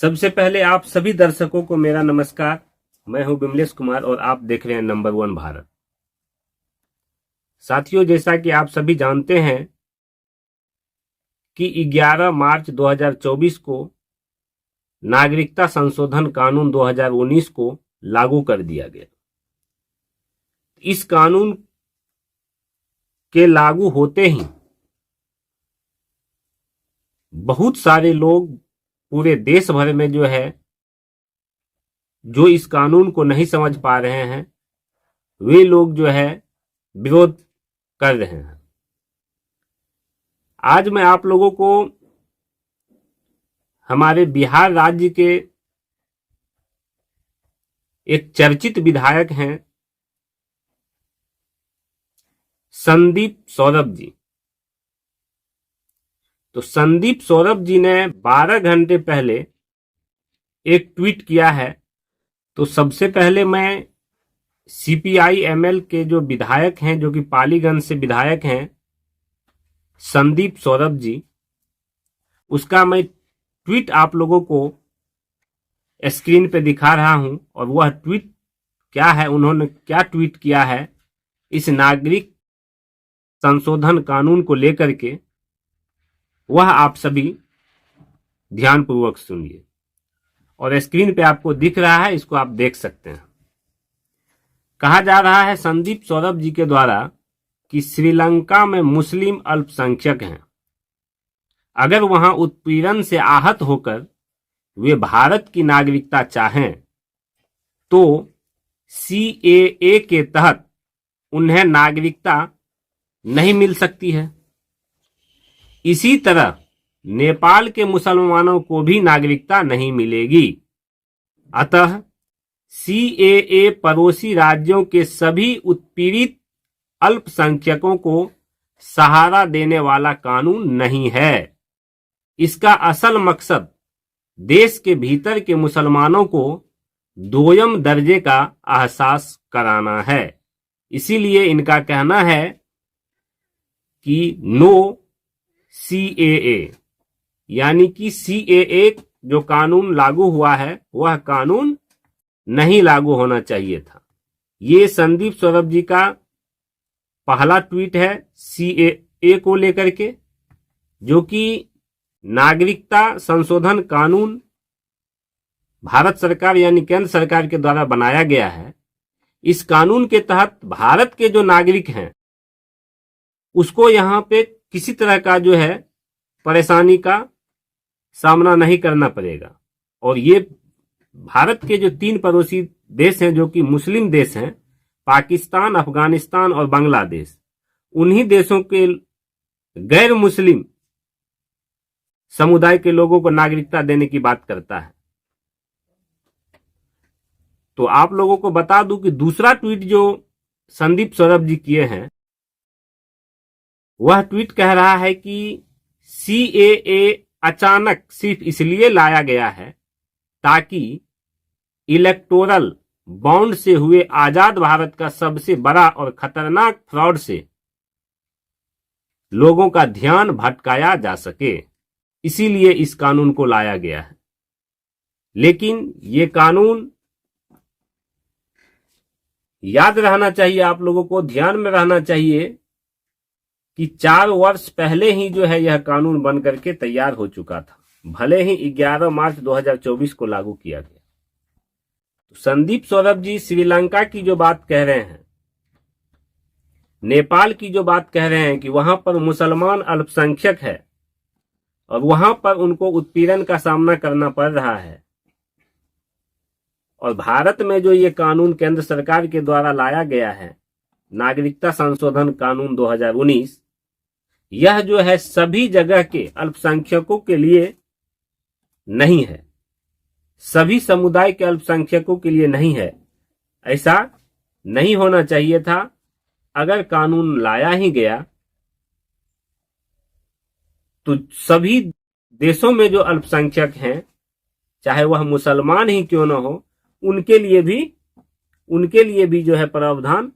सबसे पहले आप सभी दर्शकों को मेरा नमस्कार। मैं हूं विमलेश कुमार और आप देख रहे हैं नंबर 1 भारत। साथियों, जैसा कि आप सभी जानते हैं कि 11 मार्च 2024 को नागरिकता संशोधन कानून 2019 को लागू कर दिया गया। इस कानून के लागू होते ही बहुत सारे लोग पूरे देश भर में जो इस कानून को नहीं समझ पा रहे हैं, वे लोग विरोध कर रहे हैं। आज मैं आप लोगों को हमारे बिहार राज्य के एक चर्चित विधायक हैं संदीप सौरभ जी। तो संदीप सौरभ जी ने 12 घंटे पहले एक ट्वीट किया है। तो सबसे पहले मैं सीपीआई एमएल के जो विधायक हैं, जो कि पालीगंज से विधायक हैं संदीप सौरभ जी, उसका मैं ट्वीट आप लोगों को स्क्रीन पे दिखा रहा हूं। और वह ट्वीट क्या है, उन्होंने क्या ट्वीट किया है इस नागरिक संशोधन कानून को लेकर के, वह आप सभी ध्यानपूर्वक सुनिए। और स्क्रीन पे आपको दिख रहा है, इसको आप देख सकते हैं। कहा जा रहा है संदीप सौरभ जी के द्वारा कि श्रीलंका में मुस्लिम अल्पसंख्यक हैं। अगर वहां उत्पीड़न से आहत होकर वे भारत की नागरिकता चाहें तो सीएए के तहत उन्हें नागरिकता नहीं मिल सकती है। इसी तरह नेपाल के मुसलमानों को भी नागरिकता नहीं मिलेगी। अतः सीएए पड़ोसी राज्यों के सभी उत्पीड़ित अल्पसंख्यकों को सहारा देने वाला कानून नहीं है। इसका असल मकसद देश के भीतर के मुसलमानों को दोयम दर्जे का एहसास कराना है। इसीलिए इनका कहना है कि नो सीएए, यानी कि सीएए जो कानून लागू हुआ है वह कानून नहीं लागू होना चाहिए था। ये संदीप सौरभ जी का पहला ट्वीट है सीएए को लेकर के, जो कि नागरिकता संशोधन कानून भारत सरकार यानी केंद्र सरकार के द्वारा बनाया गया है। इस कानून के तहत भारत के जो नागरिक हैं उसको यहां पे किसी तरह का परेशानी का सामना नहीं करना पड़ेगा। और ये भारत के जो 3 पड़ोसी देश हैं जो कि मुस्लिम देश हैं, पाकिस्तान, अफगानिस्तान और बांग्लादेश, उन्हीं देशों के गैर मुस्लिम समुदाय के लोगों को नागरिकता देने की बात करता है। तो आप लोगों को बता दूं कि दूसरा ट्वीट जो संदीप सौरभ जी किए हैं, वह ट्वीट कह रहा है कि सीएए अचानक सिर्फ इसलिए लाया गया है ताकि इलेक्टोरल बॉन्ड से हुए आजाद भारत का सबसे बड़ा और खतरनाक फ्रॉड से लोगों का ध्यान भटकाया जा सके। इसीलिए इस कानून को लाया गया है। लेकिन ये कानून याद रहना चाहिए, आप लोगों को ध्यान में रहना चाहिए कि 4 वर्ष पहले ही यह कानून बन करके तैयार हो चुका था, भले ही 11 मार्च 2024 को लागू किया गया। तो संदीप सौरभ जी श्रीलंका की जो बात कह रहे हैं, नेपाल की जो बात कह रहे हैं कि वहां पर मुसलमान अल्पसंख्यक है और वहां पर उनको उत्पीड़न का सामना करना पड़ रहा है, और भारत में जो ये कानून केंद्र सरकार के द्वारा लाया गया है नागरिकता संशोधन कानून 2019, यह सभी जगह के अल्पसंख्यकों के लिए नहीं है, सभी समुदाय के अल्पसंख्यकों के लिए नहीं है। ऐसा नहीं होना चाहिए था। अगर कानून लाया ही गया तो सभी देशों में जो अल्पसंख्यक हैं, चाहे वह मुसलमान ही क्यों न हो, उनके लिए भी प्रावधान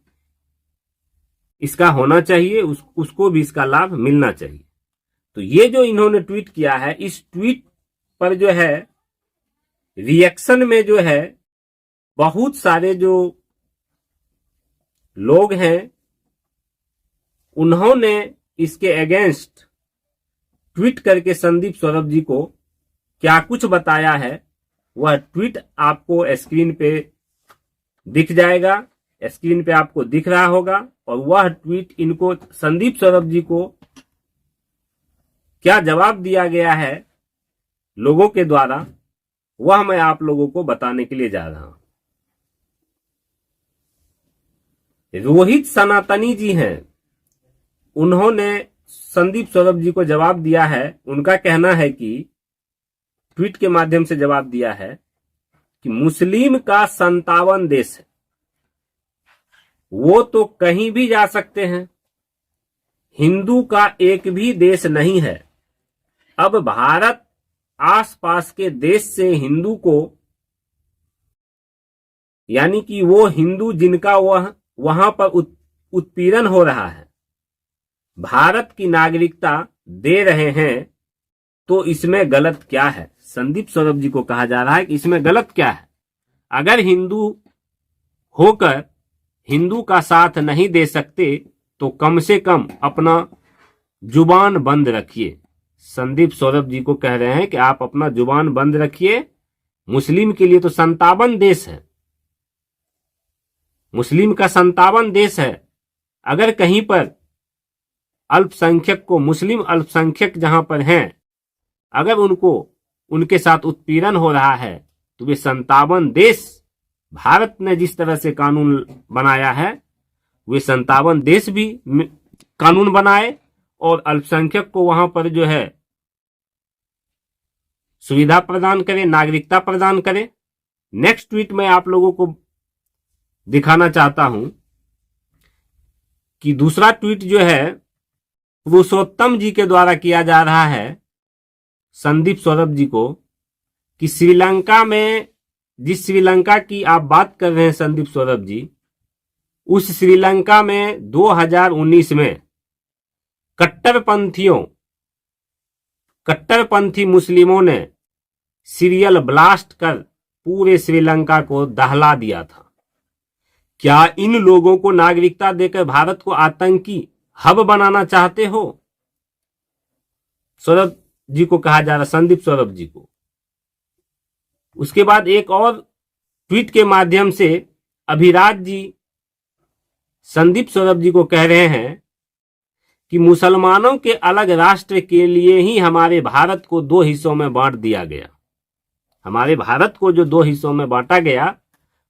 इसका होना चाहिए, उसको भी इसका लाभ मिलना चाहिए। तो ये जो इन्होंने ट्वीट किया है, इस ट्वीट पर रिएक्शन में जो है बहुत सारे जो लोग हैं उन्होंने इसके अगेंस्ट ट्वीट करके संदीप सौरभ जी को क्या कुछ बताया है, वह ट्वीट आपको स्क्रीन पे दिख जाएगा, स्क्रीन पे आपको दिख रहा होगा। और वह ट्वीट इनको संदीप सौरभ जी को क्या जवाब दिया गया है लोगों के द्वारा, वह मैं आप लोगों को बताने के लिए जा रहा हूं। रोहित सनातनी जी हैं, उन्होंने संदीप सौरभ जी को जवाब दिया है। उनका कहना है कि ट्वीट के माध्यम से जवाब दिया है कि मुस्लिम का 57 देश है, वो तो कहीं भी जा सकते हैं, हिंदू का एक भी देश नहीं है। अब भारत आसपास के देश से हिंदू को, यानी कि वो हिंदू जिनका वहां पर उत्पीड़न हो रहा है, भारत की नागरिकता दे रहे हैं, तो इसमें गलत क्या है? संदीप सौरभ जी को कहा जा रहा है कि इसमें गलत क्या है? अगर हिंदू होकर हिंदू का साथ नहीं दे सकते तो कम से कम अपना जुबान बंद रखिए। संदीप सौरभ जी को कह रहे हैं कि आप अपना जुबान बंद रखिए। मुस्लिम के लिए तो 57 देश है, मुस्लिम का 57 देश है। अगर कहीं पर अल्पसंख्यक को, मुस्लिम अल्पसंख्यक जहां पर हैं, अगर उनको उनके साथ उत्पीड़न हो रहा है तो वे 57 देश, भारत ने जिस तरह से कानून बनाया है, वे 57 देश भी कानून बनाए और अल्पसंख्यक को वहां पर जो है सुविधा प्रदान करे, नागरिकता प्रदान करे। नेक्स्ट ट्वीट में आप लोगों को दिखाना चाहता हूं कि दूसरा ट्वीट जो है पुरुषोत्तम जी के द्वारा किया जा रहा है संदीप सौरभ जी को, कि श्रीलंका में, जिस श्रीलंका की आप बात कर रहे हैं संदीप सौरभ जी, उस श्रीलंका में 2019 में कट्टरपंथी मुस्लिमों ने सीरियल ब्लास्ट कर पूरे श्रीलंका को दहला दिया था। क्या इन लोगों को नागरिकता देकर भारत को आतंकी हब बनाना चाहते हो? सौरभ जी को कहा जा रहा, संदीप सौरभ जी को। उसके बाद एक और ट्वीट के माध्यम से अभिराज जी संदीप सौरभ जी को कह रहे हैं कि मुसलमानों के अलग राष्ट्र के लिए ही हमारे भारत को 2 हिस्सों में बांट दिया गया। हमारे भारत को जो 2 हिस्सों में बांटा गया,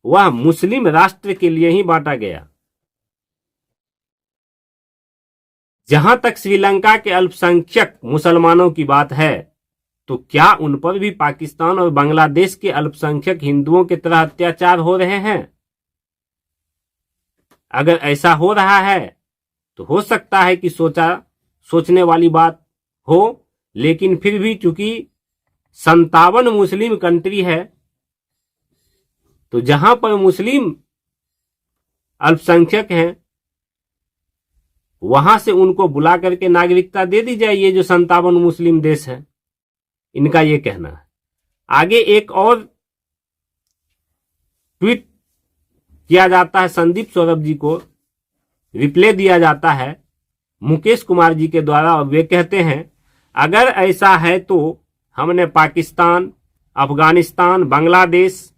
वह मुस्लिम राष्ट्र के लिए ही बांटा गया। जहां तक श्रीलंका के अल्पसंख्यक मुसलमानों की बात है, तो क्या उन पर भी पाकिस्तान और बांग्लादेश के अल्पसंख्यक हिंदुओं की तरह अत्याचार हो रहे हैं? अगर ऐसा हो रहा है तो हो सकता है कि सोचने वाली बात हो, लेकिन फिर भी चूंकि 57 मुस्लिम कंट्री है, तो जहां पर मुस्लिम अल्पसंख्यक हैं, वहां से उनको बुला करके नागरिकता दे दी जाए। ये जो 57 मुस्लिम देश है, इनका ये कहना है। आगे एक और ट्वीट किया जाता है, संदीप सौरभ जी को रिप्लाई दिया जाता है मुकेश कुमार जी के द्वारा, और वे कहते हैं अगर ऐसा है तो हमने पाकिस्तान, अफगानिस्तान, बांग्लादेश,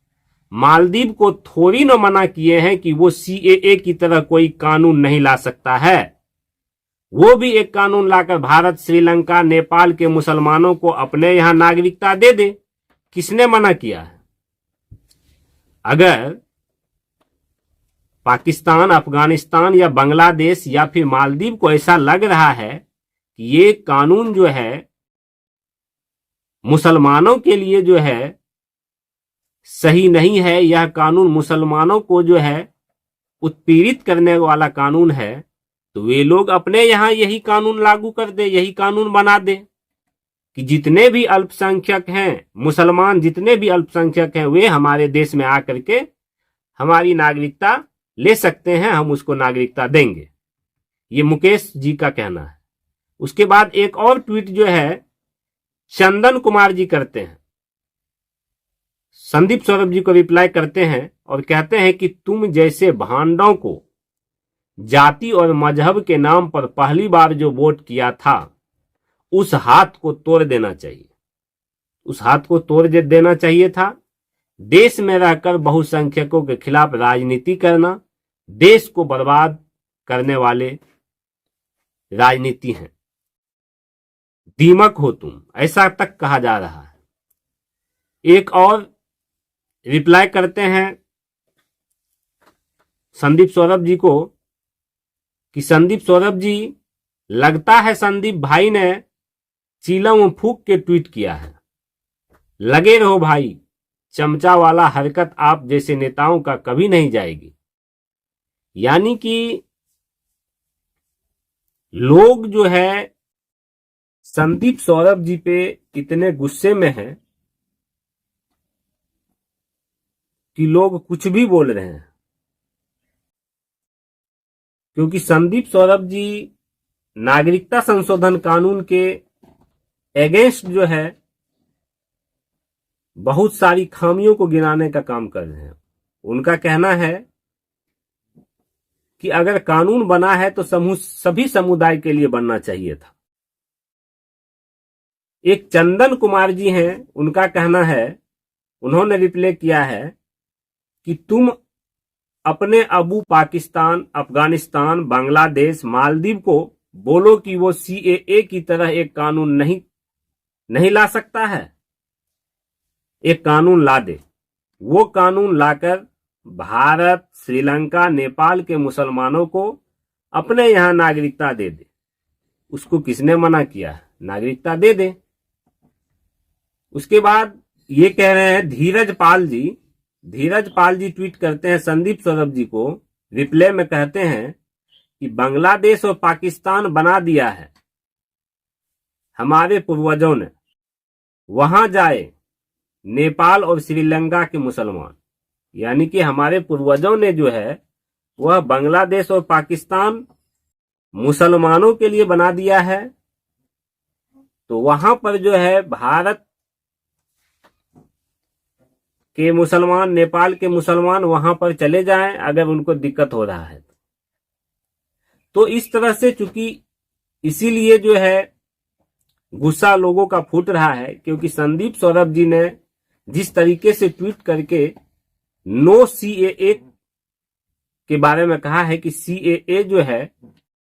मालदीव को थोड़ी न मना किए हैं कि वो सीएए की तरह कोई कानून नहीं ला सकता है। वो भी एक कानून लाकर भारत, श्रीलंका, नेपाल के मुसलमानों को अपने यहां नागरिकता दे दे। किसने मना किया है? अगर पाकिस्तान, अफगानिस्तान या बांग्लादेश या फिर मालदीव को ऐसा लग रहा है कि ये कानून जो है मुसलमानों के लिए जो है सही नहीं है, यह कानून मुसलमानों को जो है उत्पीड़ित करने वाला कानून है, तो वे लोग अपने यहां यही कानून लागू कर दे, यही कानून बना दे कि जितने भी अल्पसंख्यक हैं, मुसलमान जितने भी अल्पसंख्यक हैं, वे हमारे देश में आकर के हमारी नागरिकता ले सकते हैं, हम उसको नागरिकता देंगे। ये मुकेश जी का कहना है। उसके बाद एक और ट्वीट जो है चंदन कुमार जी करते हैं। संदीप सौरभ जी को रिप्लाई करते हैं और कहते हैं कि तुम जैसे भांडों को जाति और मजहब के नाम पर पहली बार जो वोट किया था उस हाथ को तोड़ देना चाहिए, उस हाथ को तोड़ देना चाहिए था। देश में रहकर बहुसंख्यकों के खिलाफ राजनीति करना देश को बर्बाद करने वाले राजनीति हैं, दीमक हो तुम, ऐसा तक कहा जा रहा है। एक और रिप्लाई करते हैं संदीप सौरभ जी को कि संदीप सौरभ जी, लगता है संदीप भाई ने चीलम फूंक के ट्वीट किया है। लगे रहो भाई, चमचा वाला हरकत आप जैसे नेताओं का कभी नहीं जाएगी। यानी कि लोग जो है संदीप सौरभ जी पे इतने गुस्से में हैं कि लोग कुछ भी बोल रहे हैं, क्योंकि संदीप सौरभ जी नागरिकता संशोधन कानून के अगेंस्ट जो है बहुत सारी खामियों को गिनाने का काम कर रहे हैं। उनका कहना है कि अगर कानून बना है तो सभी समुदाय के लिए बनना चाहिए था। एक चंदन कुमार जी हैं, उनका कहना है, उन्होंने रिप्लाई किया है कि तुम अपने अबू पाकिस्तान, अफगानिस्तान, बांग्लादेश, मालदीव को बोलो कि वो सीएए की तरह एक कानून नहीं ला सकता है, एक कानून ला दे। वो कानून लाकर भारत, श्रीलंका, नेपाल के मुसलमानों को अपने यहां नागरिकता दे दे। उसको किसने मना किया है? नागरिकता दे दे। उसके बाद ये कह रहे हैं धीरज पाल जी ट्वीट करते हैं संदीप सौरभ जी को, रिप्लाई में कहते हैं कि बांग्लादेश और पाकिस्तान बना दिया है हमारे पूर्वजों ने, वहां जाए नेपाल और श्रीलंका के मुसलमान। यानी कि हमारे पूर्वजों ने जो है वह बांग्लादेश और पाकिस्तान मुसलमानों के लिए बना दिया है, तो वहां पर जो है भारत के मुसलमान, नेपाल के मुसलमान वहां पर चले जाएं अगर उनको दिक्कत हो रहा है तो इस तरह से, चूंकि इसीलिए जो है गुस्सा लोगों का फूट रहा है, क्योंकि संदीप सौरभ जी ने जिस तरीके से ट्वीट करके नो सीएए के बारे में कहा है कि सीएए जो है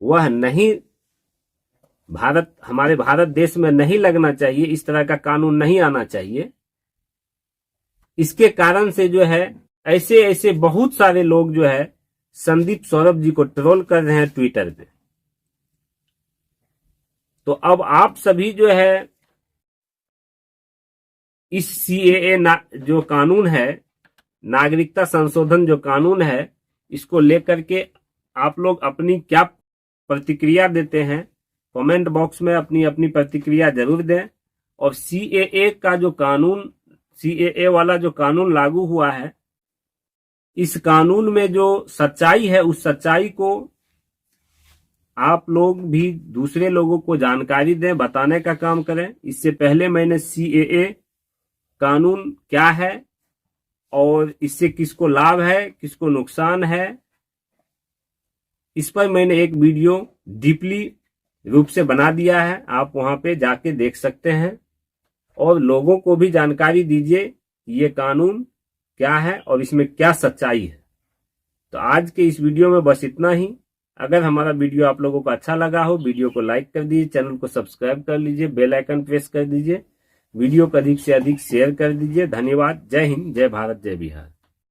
वह नहीं, हमारे भारत देश में नहीं लगना चाहिए, इस तरह का कानून नहीं आना चाहिए। इसके कारण से जो है ऐसे बहुत सारे लोग जो है संदीप सौरभ जी को ट्रोल कर रहे हैं ट्विटर पे। तो अब आप सभी जो है इस सीएए जो कानून है, नागरिकता संशोधन जो कानून है, इसको लेकर के आप लोग अपनी क्या प्रतिक्रिया देते हैं, कमेंट बॉक्स में अपनी अपनी प्रतिक्रिया जरूर दें। और सीएए का जो कानून, सीएए वाला जो कानून लागू हुआ है, इस कानून में जो सच्चाई है उस सच्चाई को आप लोग भी दूसरे लोगों को जानकारी दें, बताने का काम करें। इससे पहले मैंने सीएए कानून क्या है और इससे किसको लाभ है, किसको नुकसान है, इस पर मैंने एक वीडियो डीपली रूप से बना दिया है, आप वहां पे जाके देख सकते हैं। और लोगों को भी जानकारी दीजिए कि ये कानून क्या है और इसमें क्या सच्चाई है। तो आज के इस वीडियो में बस इतना ही। अगर हमारा वीडियो आप लोगों को अच्छा लगा हो, वीडियो को लाइक कर दीजिए, चैनल को सब्सक्राइब कर लीजिए, बेल आइकन प्रेस कर दीजिए, वीडियो को अधिक से अधिक शेयर कर दीजिए। धन्यवाद। जय हिंद, जय भारत, जय बिहार।